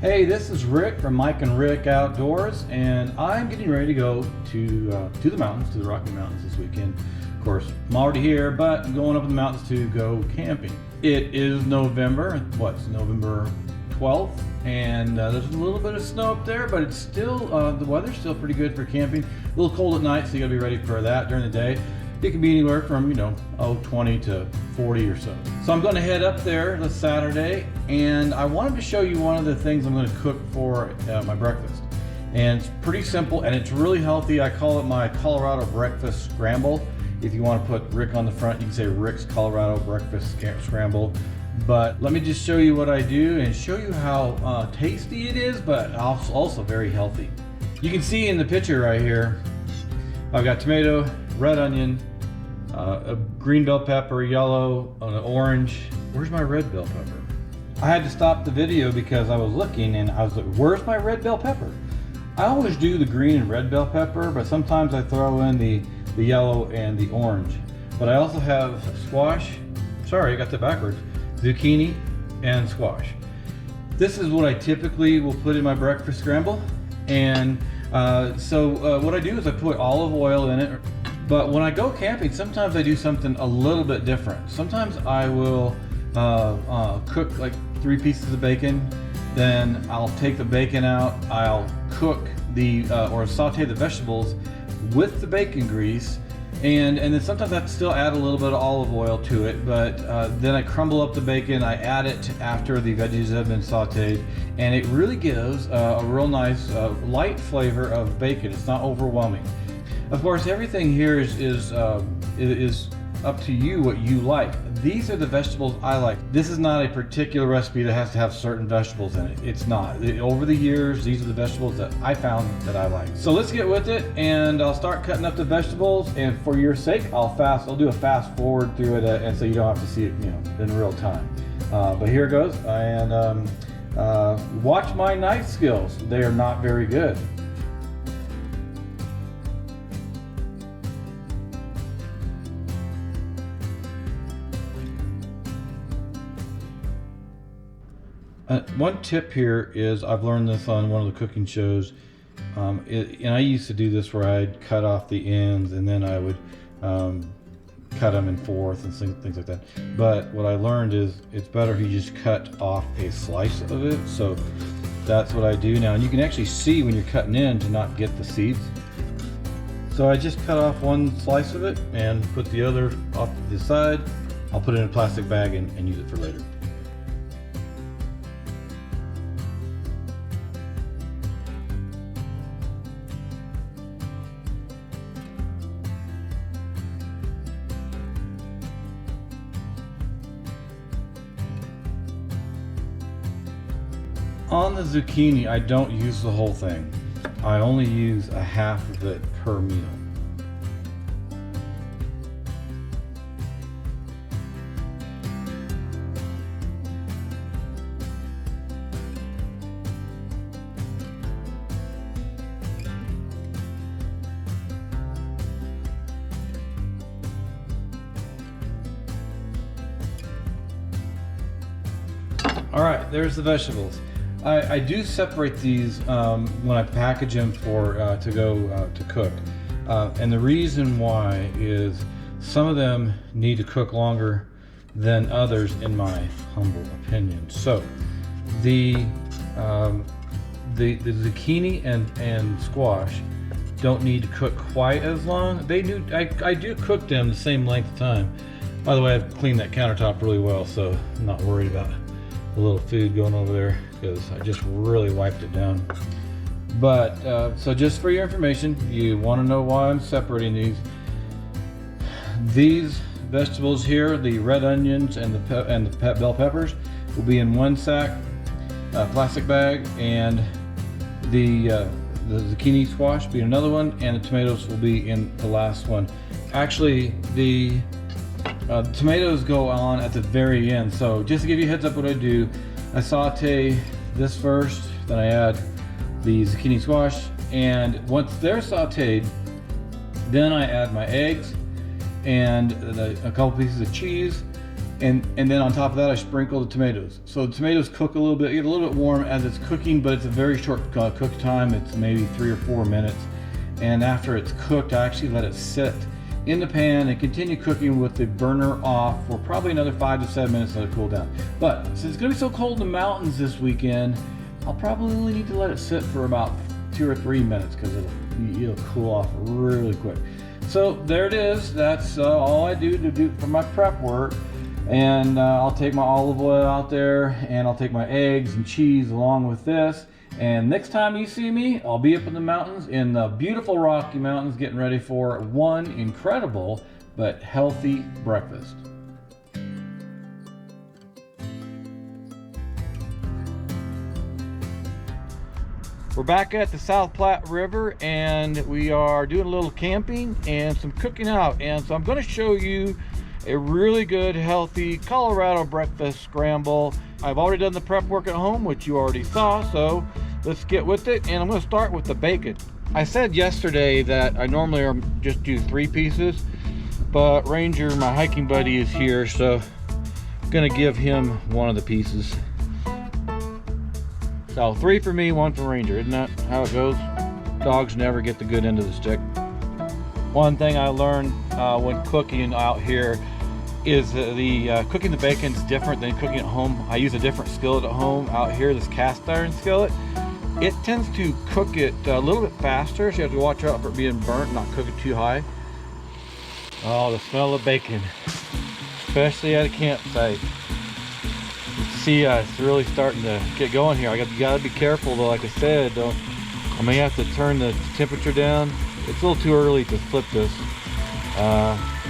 Hey, this is Rick from Mike and Rick Outdoors, and I'm getting ready to go to the mountains, to the Rocky Mountains this weekend. Of course, I'm already here, but I'm going up in the mountains to go camping. It is November, it's November 12th, and there's a little bit of snow up there, but it's still, the weather's still pretty good for camping. A little cold at night, so you gotta be ready for that during the day. It can be anywhere from, 20 to 40 or so. So I'm gonna head up there this Saturday, and I wanted to show you one of the things I'm gonna cook for my breakfast. And it's pretty simple, and it's really healthy. I call it my Colorado breakfast scramble. If you wanna put Rick on the front, you can say Rick's Colorado breakfast scramble. But let me just show you what I do and show you how tasty it is, but also very healthy. You can see in the picture right here, I've got tomato, red onion, a green bell pepper, yellow, an orange. Where's my red bell pepper? I had to stop the video because I was looking and I was like, where's my red bell pepper? I always do the green and red bell pepper, but sometimes I throw in the yellow and the orange. But I also have squash, sorry, I got that backwards, zucchini and squash. This is what I typically will put in my breakfast scramble. And so what I do is I put olive oil in it. But when I go camping, sometimes I do something a little bit different. Sometimes I will cook like 3 pieces of bacon, then I'll take the bacon out, I'll cook or saute the vegetables with the bacon grease, and then sometimes I still add a little bit of olive oil to it, but then I crumble up the bacon, I add it after the veggies have been sauteed, and it really gives a real nice light flavor of bacon. It's not overwhelming. Of course, everything here is up to you what you like. These are the vegetables I like. This is not a particular recipe that has to have certain vegetables in it. It's not. Over the years, these are the vegetables that I found that I like. So let's get with it, and I'll start cutting up the vegetables. And for your sake, I'll do a fast forward through it, and so you don't have to see it, in real time. But here it goes. And watch my knife skills. They are not very good. One tip here is, I've learned this on one of the cooking shows, and I used to do this where I'd cut off the ends and then I would cut them in fourths and things like that. But what I learned is it's better if you just cut off a slice of it. So that's what I do now, and you can actually see when you're cutting in to not get the seeds. So I just cut off one slice of it and put the other off to the side. I'll put it in a plastic bag and use it for later. On the zucchini, I don't use the whole thing. I only use a half of it per meal. All right, there's the vegetables. I do separate these when I package them to go to cook. And the reason why is some of them need to cook longer than others, in my humble opinion. So the zucchini and squash don't need to cook quite as long. They do. I do cook them the same length of time. By the way, I've cleaned that countertop really well, so I'm not worried about a little food going over there, because I just really wiped it down. But so just for your information, you want to know why I'm separating these vegetables here, the red onions and the bell peppers, will be in one sack, plastic bag, and the zucchini squash will be in another one, and the tomatoes will be in the last one. Actually, the tomatoes go on at the very end. So just to give you a heads up what I do, I saute this first, then I add the zucchini squash, and once they're sauteed, then I add my eggs and a couple pieces of cheese, And then on top of that, I sprinkle the tomatoes. So the tomatoes cook a little bit, get a little bit warm as it's cooking, but it's a very short cook time. It's maybe 3 or 4 minutes. And after it's cooked, I actually let it sit in the pan and continue cooking with the burner off for probably another 5 to 7 minutes, let it cool down. But since it's gonna be so cold in the mountains this weekend, I'll probably need to let it sit for about 2 or 3 minutes because it'll cool off really quick. So there it is. That's all I do for my prep work. And I'll take my olive oil out there, and I'll take my eggs and cheese along with this. And next time you see me, I'll be up in the mountains, in the beautiful Rocky Mountains, getting ready for one incredible but healthy breakfast. We're back at the South Platte River, and we are doing a little camping and some cooking out. And so I'm going to show you a really good, healthy Colorado breakfast scramble. I've already done the prep work at home, which you already saw, so let's get with it. And I'm going to start with the bacon. I said yesterday that I normally just do 3 pieces, but Ranger, my hiking buddy, is here, so I'm going to give him one of the pieces. So 3 for me, 1 for Ranger. Isn't that how it goes? Dogs never get the good end of the stick. One thing I learned when cooking out here is cooking the bacon is different than cooking at home. I use a different skillet at home. Out here, this cast iron skillet, it tends to cook it a little bit faster, so you have to watch out for it being burnt, not cook it too high. Oh, the smell of bacon, especially at a campsite. You see, it's really starting to get going here. You gotta be careful though. Like I said, I may have to turn the temperature down. It's a little too early to flip this.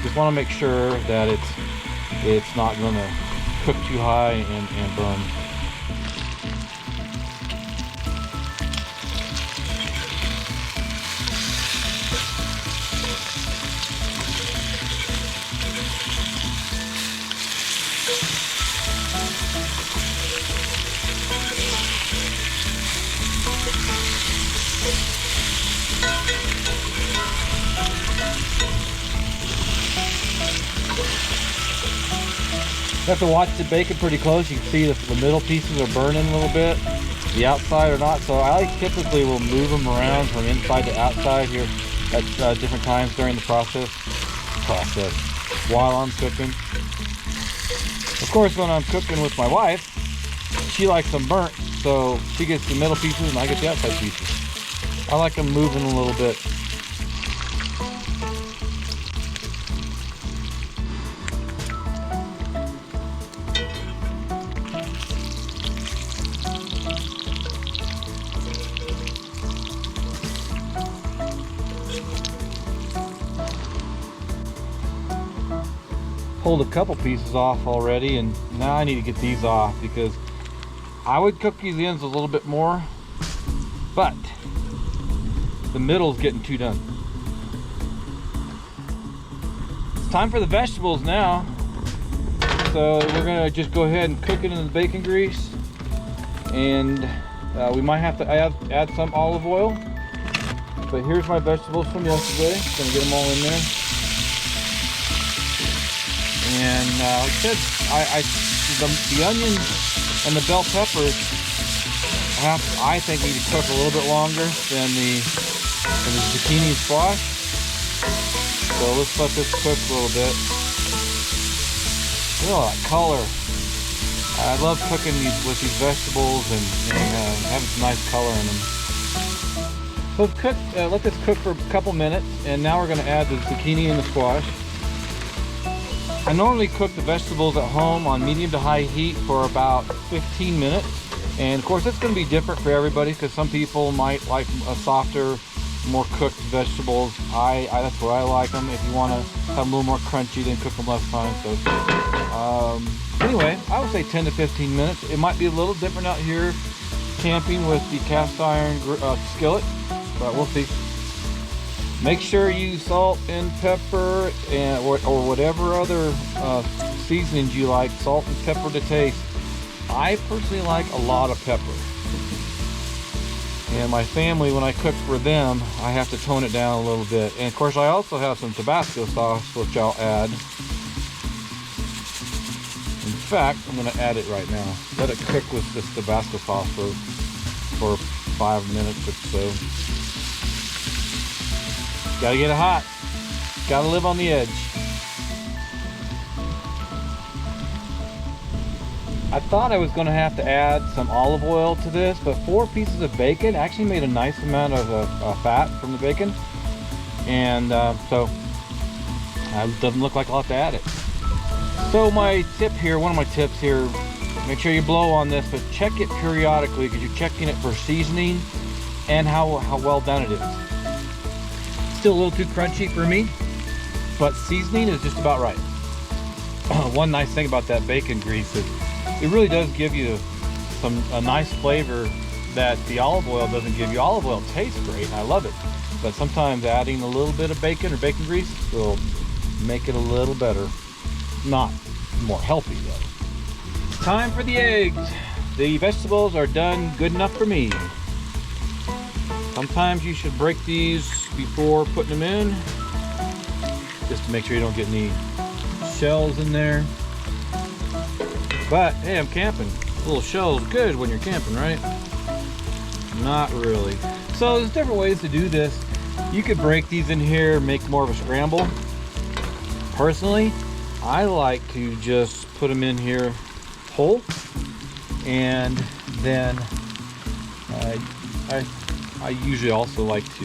Just want to make sure that it's not going to cook too high and burn. You have to watch the bacon pretty close. You can see the middle pieces are burning a little bit, the outside are not. So I typically will move them around from inside to outside here at different times during the process while I'm cooking. Of course, when I'm cooking with my wife, she likes them burnt, so she gets the middle pieces and I get the outside pieces. I like them moving a little bit. Pulled a couple pieces off already, and now I need to get these off because I would cook these ends a little bit more, but the middle's getting too done. It's time for the vegetables now, so we're gonna just go ahead and cook it in the bacon grease, and we might have to add some olive oil, but here's my vegetables from yesterday. Gonna get them all in there. And like I said, the onions and the bell peppers I think need to cook a little bit longer than the zucchini and squash. So let's let this cook a little bit. Look at that color. I love cooking with these vegetables and having some nice color in them. So let this cook for a couple minutes, and now we're going to add the zucchini and the squash. I normally cook the vegetables at home on medium to high heat for about 15 minutes. And of course, it's going to be different for everybody because some people might like a softer, more cooked vegetables. That's where I like them. If you want to have them a little more crunchy, then cook them less time. So anyway, I would say 10 to 15 minutes. It might be a little different out here camping with the cast iron skillet, but we'll see. Make sure you salt and pepper or whatever other seasonings you like. Salt and pepper to taste. I personally like a lot of pepper. And my family, when I cook for them, I have to tone it down a little bit. And of course, I also have some Tabasco sauce, which I'll add. fact, I'm going to add it right now. Let it cook with this Tabasco sauce for 5 minutes or so. Gotta get it hot. Gotta live on the edge. I thought I was going to have to add some olive oil to this, but 4 pieces of bacon actually made a nice amount of fat from the bacon. And so it doesn't look like I'll have to add it. So my tip here, one of my tips here, make sure you blow on this, but check it periodically because you're checking it for seasoning and how well done it is. Still a little too crunchy for me, but seasoning is just about right. One nice thing about that bacon grease is it really does give you a nice flavor that the olive oil doesn't give you. Olive oil tastes great and I love it, but sometimes adding a little bit of bacon or bacon grease will make it a little better. Not more healthy though. Time for the eggs. The vegetables are done good enough for me. Sometimes you should break these before putting them in, just to make sure you don't get any shells in there. But hey, I'm camping. A little shell's good when you're camping, right? Not really. So there's different ways to do this. You could break these in here, make more of a scramble. Personally, I like to just put them in here whole, and then I usually also like to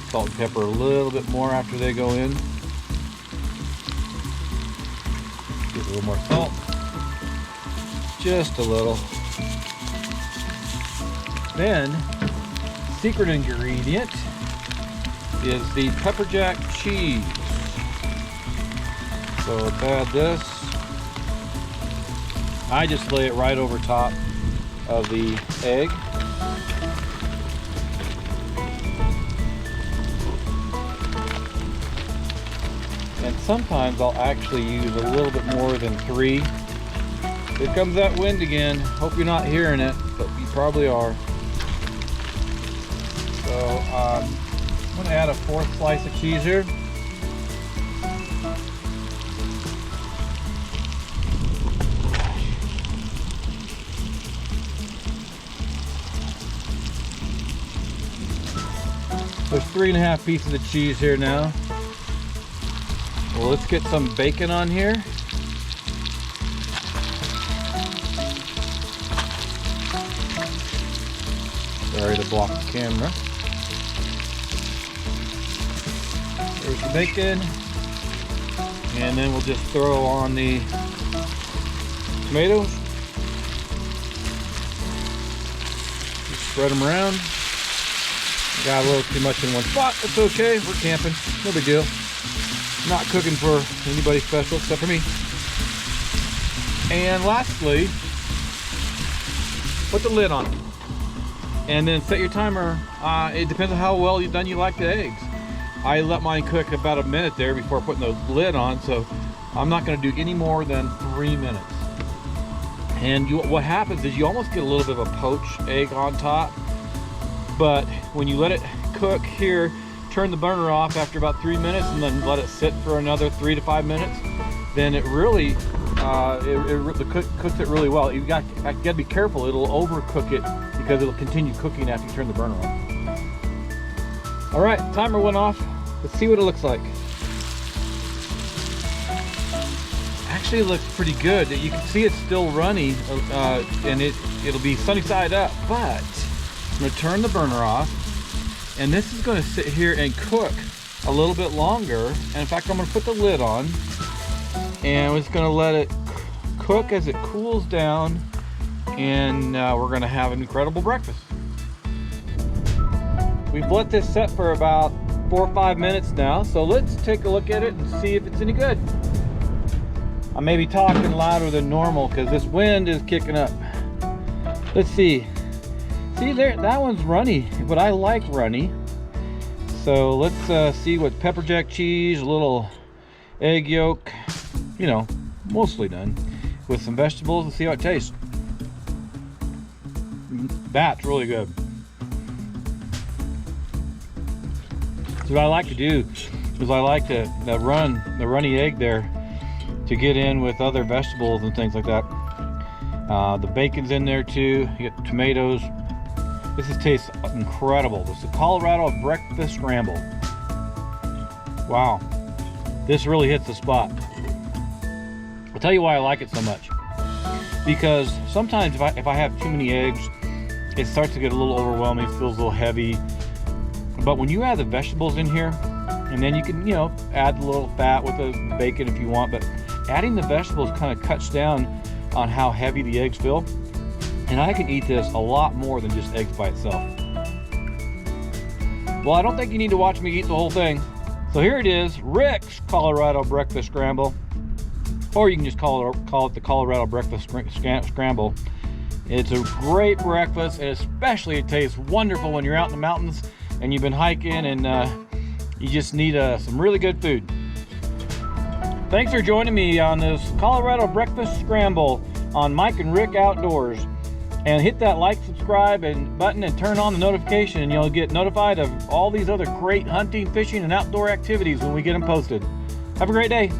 salt and pepper a little bit more after they go in. Get a little more salt, just a little. Then, secret ingredient is the pepper jack cheese. So let's add this. I just lay it right over top of the egg. And sometimes I'll actually use a little bit more than 3. Here comes that wind again. Hope you're not hearing it, but you probably are. So I'm going to add a 4th slice of cheese here. There's 3.5 pieces of cheese here now. Well, let's get some bacon on here. Sorry to block the camera. There's the bacon. And then we'll just throw on the tomatoes. Just spread them around. Got a little too much in one spot. It's okay. We're camping. No big deal. Not cooking for anybody special except for me. And lastly, put the lid on it. And then set your timer. It depends on how well done you like the eggs. I let mine cook about a minute there before putting the lid on, so I'm not going to do any more than 3 minutes. And what happens is you almost get a little bit of a poached egg on top. But when you let it cook here, turn the burner off after about 3 minutes and then let it sit for another 3 to 5 minutes, then it really cooks it really well. You got to be careful. It'll overcook it because it'll continue cooking after you turn the burner off. All right, timer went off. Let's see what it looks like. Actually, it looks pretty good. You can see it's still running, and it'll be sunny side up, but I'm going to turn the burner off, and this is going to sit here and cook a little bit longer. And in fact, I'm going to put the lid on, and we're just going to let it cook as it cools down, and we're going to have an incredible breakfast. We've let this set for about 4 or 5 minutes now, so let's take a look at it and see if it's any good. I may be talking louder than normal because this wind is kicking up. Let's see. See there, that one's runny, but I like runny. So let's see what pepper jack cheese, a little egg yolk, you know, mostly done, with some vegetables and see how it tastes. That's really good. So what I like to do is I like to run the runny egg there to get in with other vegetables and things like that. The bacon's in there too. You get tomatoes. This tastes incredible. This is the Colorado breakfast scramble. Wow, this really hits the spot. I'll tell you why I like it so much. Because sometimes if I have too many eggs, it starts to get a little overwhelming. It feels a little heavy. But when you add the vegetables in here, and then you can, you know, add a little fat with the bacon if you want, but adding the vegetables kind of cuts down on how heavy the eggs feel. And I can eat this a lot more than just eggs by itself. Well, I don't think you need to watch me eat the whole thing. So here it is, Rick's Colorado breakfast scramble. Or you can just call it the Colorado breakfast scramble. It's a great breakfast, and especially it tastes wonderful when you're out in the mountains and you've been hiking and you just need some really good food. Thanks for joining me on this Colorado breakfast scramble on Mike and Rick Outdoors. And hit that like, subscribe button and turn on the notification, and you'll get notified of all these other great hunting, fishing, and outdoor activities when we get them posted. Have a great day.